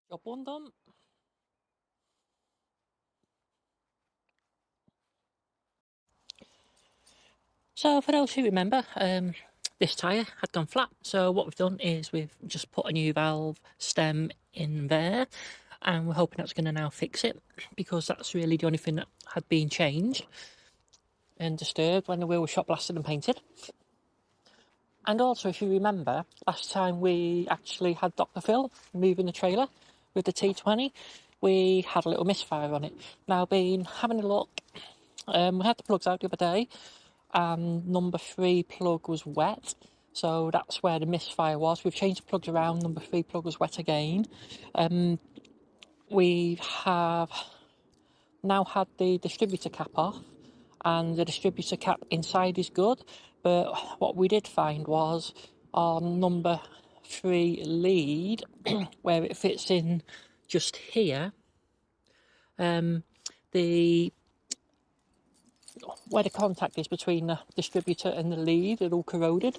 Job one done. So for those who remember, this tyre had gone flat. So what we've done is we've just put a new valve stem in there, and we're hoping that's going to now fix it, because that's really the only thing that had been changed and disturbed when the wheel was shot blasted and painted. And also, if you remember, last time we actually had Dr. Phil moving the trailer with the T20, we had a little misfire on it. Now, been having a look, we had the plugs out the other day, and number 3 plug was wet, so that's where the misfire was. We've changed the plugs around, number 3 plug was wet again. We have now had the distributor cap off, and the distributor cap inside is good, but what we did find was on number 3 lead where it fits in just here, the where the contact is between the distributor and the lead is all corroded.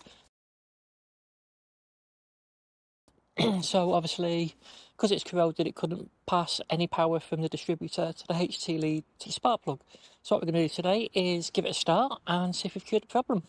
So obviously, because it's corroded, it couldn't pass any power from the distributor to the HT lead to the spark plug. So what we're going to do today is give it a start and see if we've cured the problem.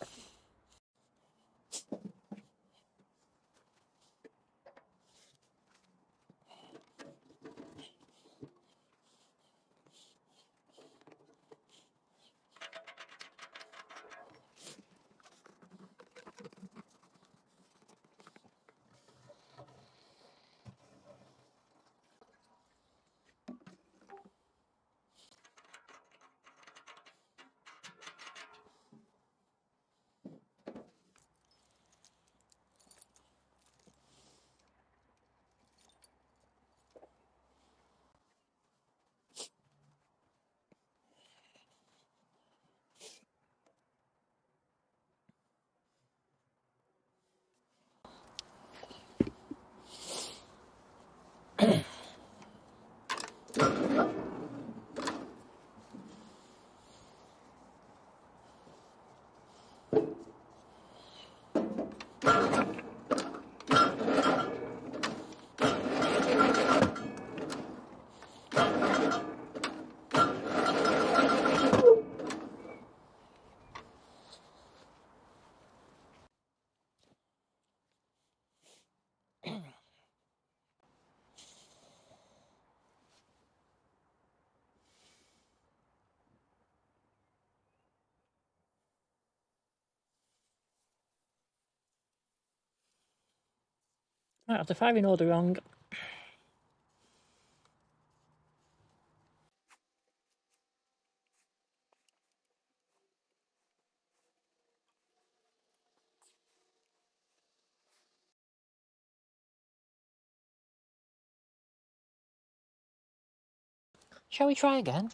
Right, after firing order wrong, shall we try again?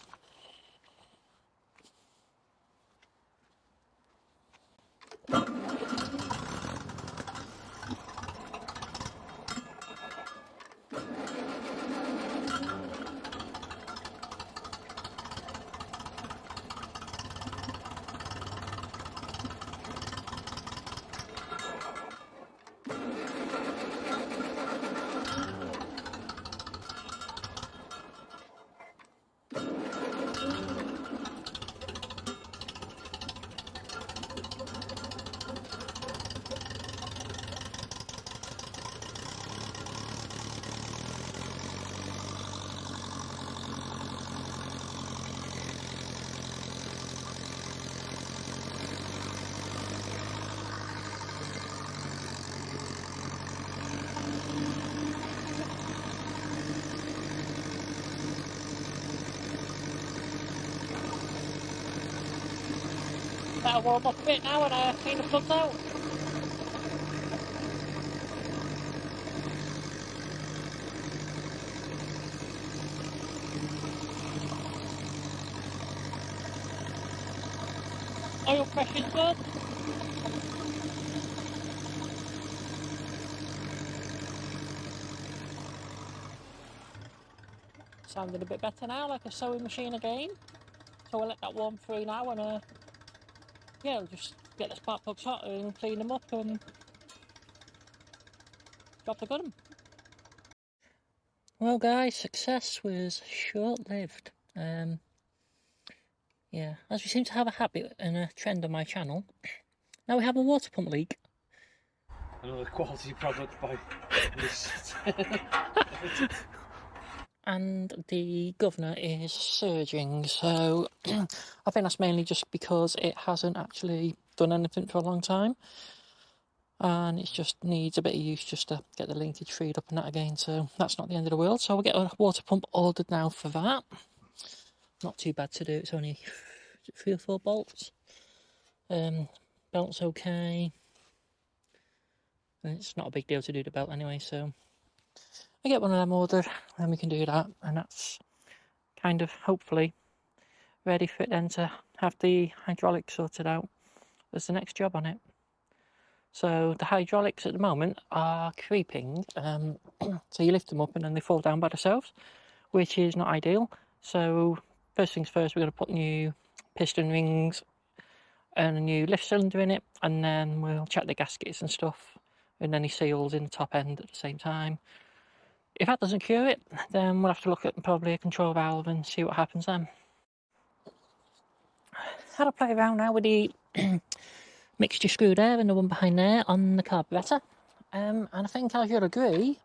Better warm up a bit now and clean the plugs out. Oil pressure's good. Sounding a bit better now, like a sewing machine again. So we'll let that warm through now, and yeah, we'll just get the spark plugs hot and clean them up and drop the gun. Well guys, success was short-lived. Yeah, as we seem to have a habit and a trend on my channel, now we have a water pump leak. Another quality product by this. And the governor is surging, so I think that's mainly just because it hasn't actually done anything for a long time, and it just needs a bit of use just to get the linkage freed up and that again, so that's not the end of the world. So we'll get a water pump ordered now for that. Not too bad to do, it's only 3 or 4 bolts. Belt's okay, and it's not a big deal to do the belt anyway, so I get one of them ordered, then we can do that, and that's kind of hopefully ready for it then to have the hydraulics sorted out. There's the next job on it. So the hydraulics at the moment are creeping, so you lift them up and then they fall down by themselves, which is not ideal. So first things first, we're going to put new piston rings and a new lift cylinder in it, and then we'll check the gaskets and stuff and any seals in the top end at the same time. If that doesn't cure it, then we'll have to look at probably a control valve and see what happens then. Had a play around now with the mixture screw there and the one behind there on the carburettor, and I think, as you'll agree,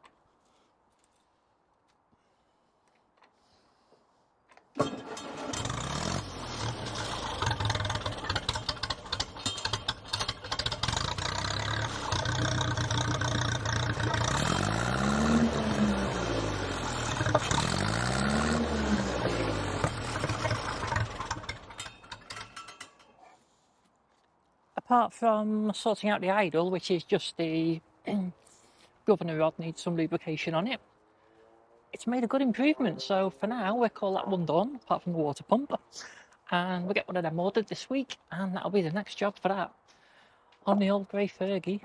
apart from sorting out the idle, which is just the governor rod needs some lubrication on it, it's made a good improvement. So for now we'll call that one done, apart from the water pump, and we'll get one of them ordered this week, and that'll be the next job for that on the old grey Fergie.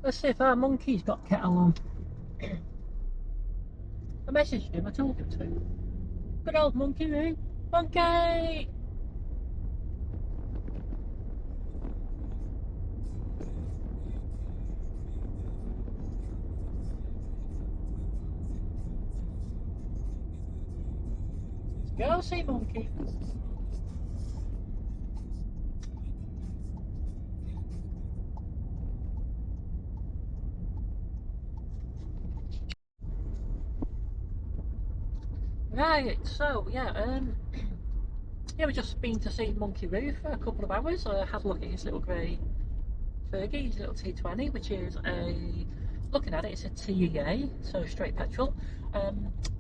Let's see if our monkey's got kettle on. I messaged him, I told him to. Good old monkey, Moo. Monkey! Go see monkey. Right, so yeah, we've just been to see Monkey Roo for a couple of hours. I had a look at his little grey Fergie, his little T20, which is looking at it, it's a TEA, so straight petrol.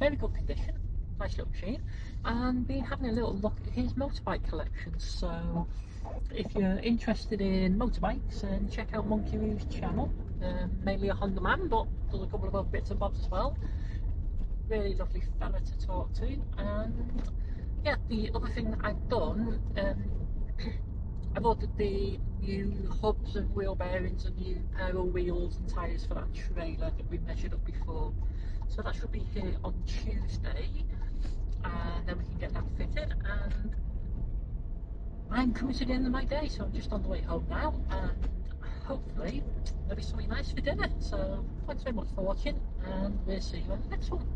Very good condition, nice little machine. And been having a little look at his motorbike collection. So if you're interested in motorbikes, then check out Monkey Roo's channel. Mainly a Honda man, but does a couple of other bits and bobs as well. Really lovely fella to talk to. And yeah, the other thing that I've done, I've ordered the new hubs and wheel bearings and new pair of wheels and tyres for that trailer that we measured up before. So that should be here on Tuesday, and then we can get that fitted. And I'm coming to the end of my day, so I'm just on the way home now, and hopefully there'll be something nice for dinner. So thanks very much for watching, and we'll see you on the next one.